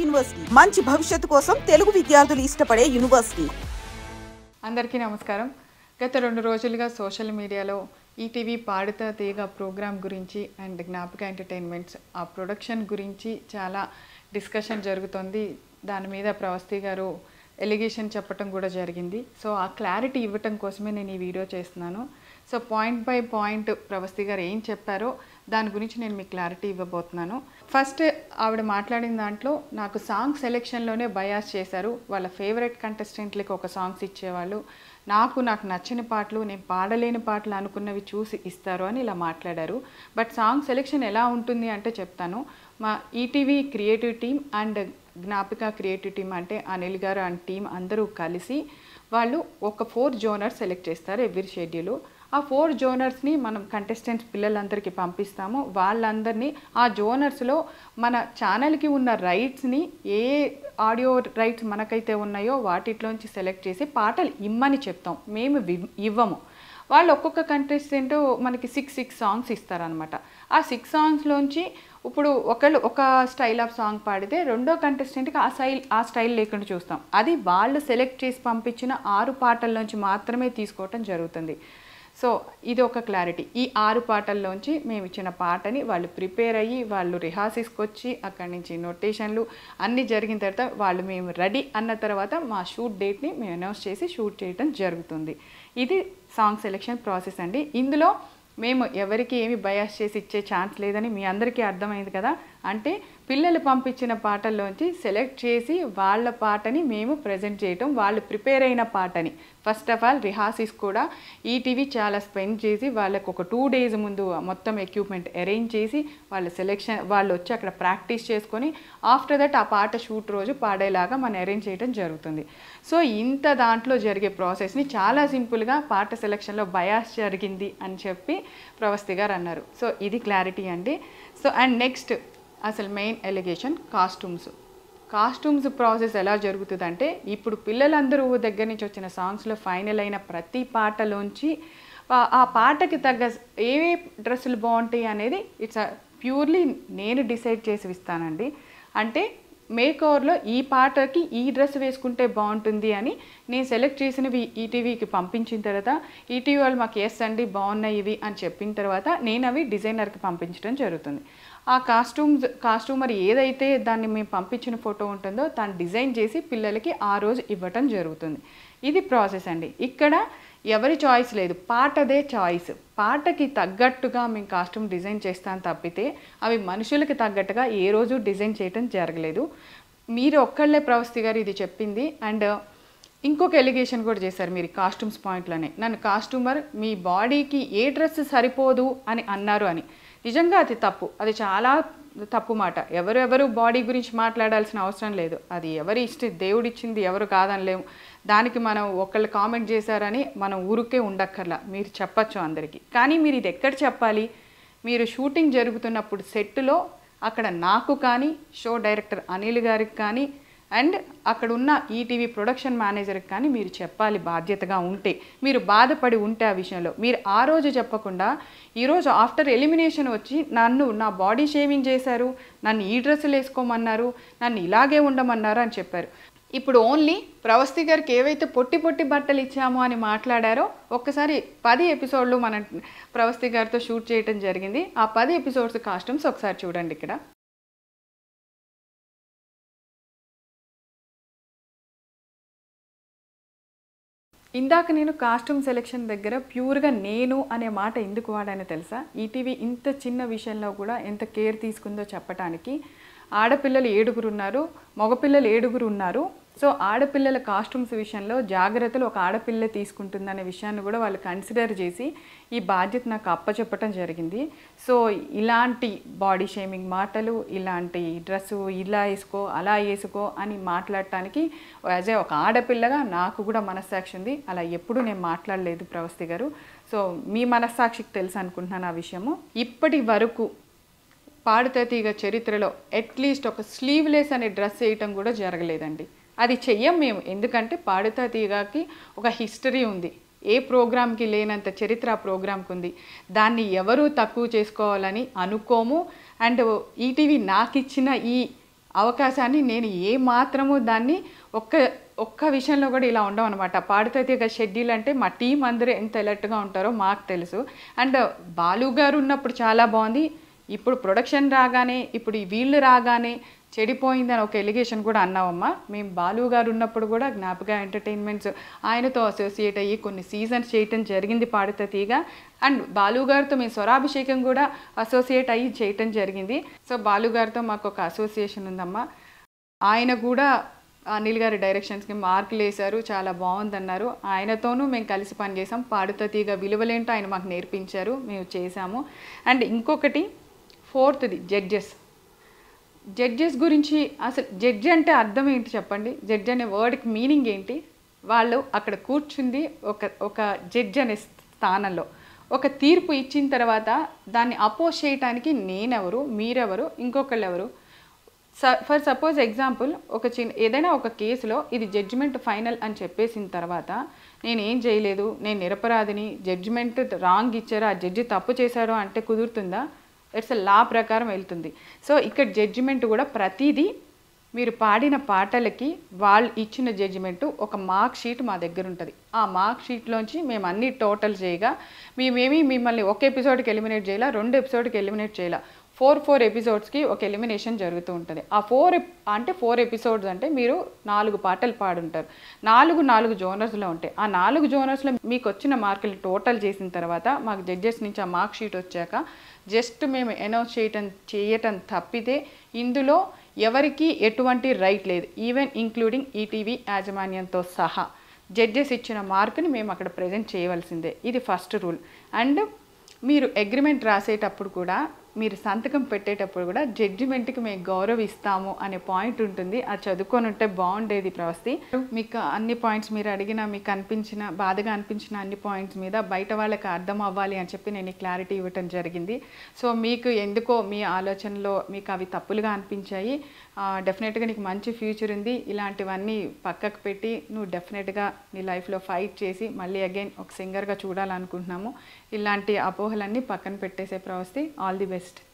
University మంచి భవిష్యత్తు కోసం తెలుగు విద్యార్థులు ఇష్టపడే యూనివర్సిటీ. అందరికీ నమస్కారం. గత 2 రోజులుగా సోషల్ మీడియాలో ఈటీవీ పాడుతా తీగ ప్రోగ్రామ్ గురించి అండ్ జ్ఞాపక ఎంటర్టైన్మెంట్స్ ఆ ప్రొడక్షన్ గురించి చాలా డిస్కషన్ జరుగుతుంది. దాని మీద ప్రవస్తి గారు ఎలిగేషన్ చెప్పడం కూడా జరిగింది. సో ఆ క్లారిటీ ఇవ్వటం కోసమే నేను ఈ వీడియో చేస్తున్నాను. So point by point Pravasthi గారు ఏం చెప్పారో దాని గురించి నేను మీకు క్లారిటీ ఇవ్వబోతున్నాను. ఫస్ట్ ఆవిడ మాట్లాడిన దాంట్లో నాకు సాంగ్ సెలెక్షన్లోనే బయాస్ చేశారు. వాళ్ళ ఫేవరెట్ కంటెస్టెంట్లకి ఒక సాంగ్స్ ఇచ్చేవాళ్ళు, నాకు నచ్చని పాటలు, నేను పాడలేని పాటలు అనుకున్నవి చూసి ఇస్తారు అని ఇలా మాట్లాడారు. బట్ సాంగ్ సెలెక్షన్ ఎలా ఉంటుంది అంటే చెప్తాను. మా ETV creative team and Gnapika creative team అంటే అనిల్ గారు అండ్ టీం అందరూ కలిసి వాళ్ళు ఒక 4 జోనర్స్ సెలెక్ట్ చేస్తారు ఎవ్రీ షెడ్యూల్. ఆ 4 జోనర్స్ని మనం కంటెస్టెంట్స్ పిల్లలందరికీ పంపిస్తాము. వాళ్ళందరినీ ఆ జోనర్స్లో మన ఛానల్కి ఉన్న రైట్స్ని ఏ ఆడియో రైట్స్ మనకైతే ఉన్నాయో వాటిలోంచి సెలెక్ట్ చేసి పాటలు ఇమ్మని చెప్తాం, మేము ఇవ్వము. వాళ్ళు ఒక్కొక్క కంటెస్టెంట్ మనకి 6 సాంగ్స్ ఇస్తారనమాట. ఆ 6 సాంగ్స్లోంచి ఇప్పుడు ఒకళ్ళు ఒక స్టైల్ ఆఫ్ సాంగ్ పాడితే రెండో కంటెస్టెంట్కి ఆ స్టైల్ లేకుండా చూస్తాం. అది వాళ్ళు సెలెక్ట్ చేసి పంపించిన 6 పాటల్లోంచి మాత్రమే తీసుకోవటం జరుగుతుంది. సో ఇది ఒక క్లారిటీ. ఈ 6 పాటల్లోంచి మేము ఇచ్చిన పాటని వాళ్ళు ప్రిపేర్ అయ్యి వాళ్ళు రిహార్సల్స్కి వచ్చి అక్కడి నుంచి నోటేషన్లు అన్నీ జరిగిన తర్వాత వాళ్ళు మేము రెడీ అన్న తర్వాత మా షూట్ డేట్ని మేము అనౌన్స్ చేసి షూట్ చేయడం జరుగుతుంది. ఇది సాంగ్ సెలెక్షన్ ప్రాసెస్ అండి. ఇందులో మేము ఎవరికి ఏమి బయాస్ చేసి ఇచ్చే ఛాన్స్ లేదని మీ అందరికీ అర్థమైంది కదా. అంటే పిల్లలు పంపించిన పాటల్లోంచి సెలెక్ట్ చేసి వాళ్ళ పాటని మేము ప్రజెంట్ చేయటం, వాళ్ళు ప్రిపేర్ అయిన పాటని ఫస్ట్ ఆఫ్ ఆల్ రిహార్సల్స్ కూడా ఈటీవీ చాలా స్పెండ్ చేసి వాళ్ళకు ఒక 2 days ముందు మొత్తం ఎక్విప్మెంట్ అరేంజ్ చేసి వాళ్ళు వచ్చి అక్కడ ప్రాక్టీస్ చేసుకొని ఆఫ్టర్ దట్ ఆ పాట షూట్ రోజు పాడేలాగా మనం అరేంజ్ చేయడం జరుగుతుంది. సో ఇంత దాంట్లో జరిగే ప్రాసెస్ని చాలా సింపుల్గా పాట సెలెక్షన్లో బయాస్ జరిగింది అని చెప్పి ప్రవస్తి గారు అన్నారు. సో ఇది క్లారిటీ అండి. సో అండ్ నెక్స్ట్ అసలు మెయిన్ ఎలిగేషన్ కాస్ట్యూమ్స్ ప్రాసెస్ ఎలా జరుగుతుందంటే ఇప్పుడు పిల్లలందరూ దగ్గర నుంచి వచ్చిన సాంగ్స్లో ఫైనల్ అయిన ప్రతి పాటలోంచి ఆ పాటకి తగ్గ ఏ డ్రెస్సులు బాగుంటాయి అనేది ఇట్స్ ప్యూర్లీ నేను డిసైడ్ చేసి ఇస్తానండి. అంటే మేకోవర్లో ఈ పాటకి ఈ డ్రెస్ వేసుకుంటే బాగుంటుంది అని నేను సెలెక్ట్ చేసినవి ఈటీవీకి పంపించిన తర్వాత ఈటీవీ వాళ్ళు మాకు ఎస్ అండి బాగున్నాయి ఇవి అని చెప్పిన తర్వాత నేను అవి డిజైనర్కి పంపించడం జరుగుతుంది. ఆ కాస్ట్యూమర్ ఏదైతే దాన్ని మేము పంపించిన ఫోటో ఉంటుందో దాన్ని డిజైన్ చేసి పిల్లలకి ఆ రోజు ఇవ్వటం జరుగుతుంది. ఇది ప్రాసెస్ అండి. ఇక్కడ ఎవరి చాయిస్ లేదు, పాటదే చాయిస్. పాటకి తగ్గట్టుగా మేము కాస్ట్యూమ్ డిజైన్ చేస్తాను తప్పితే అవి మనుషులకి తగ్గట్టుగా ఏ రోజు డిజైన్ చేయటం జరగలేదు. మీరు ఒక్కళ్ళే ప్రవస్తి గారు ఇది చెప్పింది. అండ్ ఇంకొక ఎలిగేషన్ కూడా చేశారు మీరు కాస్ట్యూమ్స్ పాయింట్లోనే. నన్ను కాస్ట్యూమర్ మీ బాడీకి ఏ డ్రెస్ సరిపోదు అని అన్నారు అని. నిజంగా అది తప్పు, అది చాలా తప్పు మాట. ఎవరు బాడీ గురించి మాట్లాడాల్సిన అవసరం లేదు. అది ఎవరి ఇష్టం, దేవుడిచ్చింది ఎవరు కాదనలేము. దానికి మనం ఒకళ్ళు కామెంట్ చేశారని మనం ఊరికే ఉండక్కర్లా, మీరు చెప్పచ్చు అందరికీ. కానీ మీరు ఇది ఎక్కడ చెప్పాలి, మీరు షూటింగ్ జరుగుతున్నప్పుడు సెట్లో అక్కడ నాకు కానీ షో డైరెక్టర్ అనిల్ గారికి కానీ అండ్ అక్కడ ఉన్న ఈటీవీ ప్రొడక్షన్ మేనేజర్కి కానీ మీరు చెప్పాలి. బాధ్యతగా ఉంటే, మీరు బాధపడి ఉంటే ఆ విషయంలో మీరు ఆ రోజు చెప్పకుండా ఈరోజు ఆఫ్టర్ ఎలిమినేషన్ వచ్చి నా బాడీ షేవింగ్ చేశారు, నన్ను ఈ డ్రెస్సులు వేసుకోమన్నారు, నన్ను ఇలాగే ఉండమన్నారు అని చెప్పారు. ఇప్పుడు ఓన్లీ ప్రవస్తి గారికి ఏవైతే పొట్టి బట్టలు ఇచ్చామో అని మాట్లాడారో ఒక్కసారి 10 ఎపిసోడ్లు మనం ప్రవస్తి గారితో షూట్ చేయడం జరిగింది. ఆ 10 ఎపిసోడ్స్ కాస్ట్యూమ్స్ ఒకసారి చూడండి. ఇక్కడ ఇందాక నేను కాస్ట్యూమ్ సెలెక్షన్ దగ్గర ప్యూర్గా నేను అనే మాట ఎందుకు వాడానో తెలుసా? ఈటీవీ ఇంత చిన్న విషయంలో కూడా ఎంత కేర్ తీసుకుందో చెప్పడానికి. ఆడపిల్లలు 7 ఉన్నారు, మగపిల్లలు 7 ఉన్నారు. సో ఆడపిల్లల కాస్ట్యూమ్స్ విషయంలో జాగ్రత్తలు ఒక ఆడపిల్ల తీసుకుంటుందనే విషయాన్ని కూడా వాళ్ళు కన్సిడర్ చేసి ఈ బాధ్యత నాకు అప్పచెప్పటం జరిగింది. సో ఇలాంటి బాడీ షేమింగ్ మాటలు, ఇలాంటి డ్రెస్సు ఇలా వేసుకో అలా వేసుకో అని మాట్లాడటానికి యాజ్ ఏ ఒక ఆడపిల్లగా నాకు కూడా మనస్సాక్షి ఉంది. అలా ఎప్పుడూ నేను మాట్లాడలేదు ప్రవస్తి గారు. సో మీ మనస్సాక్షికి తెలుసు అనుకుంటున్నాను ఆ విషయము. ఇప్పటి వరకు పాడుతా తీగ చరిత్రలో అట్లీస్ట్ ఒక స్లీవ్లెస్ అనే డ్రెస్ వేయటం కూడా జరగలేదండి. అది చెయ్యం మేము, ఎందుకంటే పాడుతా తీగకి ఒక హిస్టరీ ఉంది. ఏ ప్రోగ్రామ్కి లేనంత చరిత్ర ఆ ప్రోగ్రామ్కి ఉంది. దాన్ని ఎవరూ తక్కువ చేసుకోవాలని అనుకోము. అండ్ ఈటీవీ నాకు ఇచ్చిన ఈ అవకాశాన్ని నేను ఏ మాత్రము దాన్ని ఒక్క ఒక్క విషయంలో కూడా ఇలా ఉండవు అనమాట. పాడుతా తీగ షెడ్యూల్ అంటే మా టీం అందరూ ఎంత అలర్ట్గా ఉంటారో మాకు తెలుసు. అండ్ బాలు గారు ఉన్నప్పుడు చాలా బాగుంది. ఇప్పుడు ప్రొడక్షన్ రాగానే, ఇప్పుడు వీళ్ళు రాగానే చెడిపోయిందని ఒక ఎలిగేషన్ కూడా అన్నావమ్మా. మేము బాలు గారు ఉన్నప్పుడు కూడా జ్ఞాపక ఎంటర్టైన్మెంట్స్ ఆయనతో అసోసియేట్ అయ్యి కొన్ని సీజన్స్ చేయటం జరిగింది పాడుతా తీగ. అండ్ బాలు గారితో మేము స్వరాభిషేకం కూడా అసోసియేట్ అయ్యి చేయటం జరిగింది. సో బాలు గారితో మాకు ఒక అసోసియేషన్ ఉందమ్మా. ఆయన కూడా అనిల్ గారి డైరెక్షన్స్కి మార్కులు వేశారు, చాలా బాగుందన్నారు. ఆయనతోనూ మేము కలిసి పనిచేసాం. పాడుతా తీగ విలువలేంటో ఆయన మాకు నేర్పించారు, మేము చేసాము. అండ్ ఇంకొకటి ఫోర్త్ది జడ్జెస్ గురించి. అసలు జడ్జి అంటే అర్థం ఏంటి చెప్పండి? జడ్జి అనే వర్డ్కి మీనింగ్ ఏంటి? వాళ్ళు అక్కడ కూర్చుంది ఒక జడ్జి అనే స్థానంలో ఒక తీర్పు ఇచ్చిన తర్వాత దాన్ని అపోజ్ చేయటానికి నేనెవరు, మీరెవరు, ఇంకొకళ్ళు ఎవరు? ఫర్ సపోజ్ ఎగ్జాంపుల్ ఏదైనా ఒక కేసులో ఇది జడ్జిమెంట్ ఫైనల్ అని చెప్పేసిన తర్వాత నేనేం చేయలేదు, నేను నిరపరాధిని, జడ్జిమెంట్ రాంగ్ ఇచ్చారు, ఆ జడ్జి తప్పు చేశారు అంటే కుదురుతుందా? ఇట్స్ లా ప్రకారం వెళ్తుంది. సో ఇక్కడ జడ్జిమెంట్ కూడా ప్రతిదీ మీరు పాడిన పాటలకి వాళ్ళు ఇచ్చిన జడ్జిమెంటు ఒక మార్క్ షీట్ మా దగ్గర ఉంటుంది. ఆ మార్క్ షీట్లోంచి మేము అన్ని టోటల్ చేయగా మేమేమి మిమ్మల్ని ఒక ఎపిసోడ్కి ఎలిమినేట్ చేయాలా, 2 ఎపిసోడ్కి ఎలిమినేట్ చేయాలా, 4 ఎపిసోడ్స్కి ఒక ఎలిమినేషన్ జరుగుతూ ఉంటుంది. ఆ 4 ఎపిసోడ్స్ అంటే మీరు 4 పాటలు పాడుంటారు. 4 జోనర్స్లో ఉంటాయి. ఆ 4 జోనర్స్లో మీకు వచ్చిన మార్కులు టోటల్ చేసిన తర్వాత మాకు జడ్జెస్ నుంచి ఆ మార్క్ షీట్ వచ్చాక జస్ట్ మేము అనౌన్స్ చేయటం తప్పితే ఇందులో ఎవరికి ఎటువంటి రైట్ లేదు, ఈవెన్ ఇంక్లూడింగ్ ఈటీవీ యాజమాన్యంతో సహా. జడ్జెస్ ఇచ్చిన మార్కుని మేము అక్కడ ప్రజెంట్ చేయవలసిందే. ఇది ఫస్ట్ రూల్. అండ్ మీరు అగ్రిమెంట్ రాసేటప్పుడు కూడా, మీరు సంతకం పెట్టేటప్పుడు కూడా జడ్జిమెంట్కి మేము గౌరవిస్తాము అనే పాయింట్ ఉంటుంది. అది చదువుకొని ఉంటే బాగుండేది ప్రవస్తి. మీకు అన్ని పాయింట్స్ మీరు అడిగిన, మీకు అనిపించిన, బాధగా అనిపించిన అన్ని పాయింట్స్ మీద బయట వాళ్ళకి అర్థం అవ్వాలి అని చెప్పి నేను క్లారిటీ ఇవ్వటం జరిగింది. సో మీకు ఎందుకో మీ ఆలోచనలో మీకు అవి తప్పులుగా అనిపించాయి. డెఫినెట్గా నీకు మంచి ఫ్యూచర్ ఉంది. ఇలాంటివన్నీ పక్కకు పెట్టి నువ్వు డెఫినెట్గా నీ లైఫ్లో ఫైట్ చేసి మళ్ళీ అగైన్ ఒక సింగర్గా చూడాలనుకుంటున్నాము. ఇలాంటి అపోహలన్నీ పక్కన పెట్టేసే ప్రవస్తి. All the best.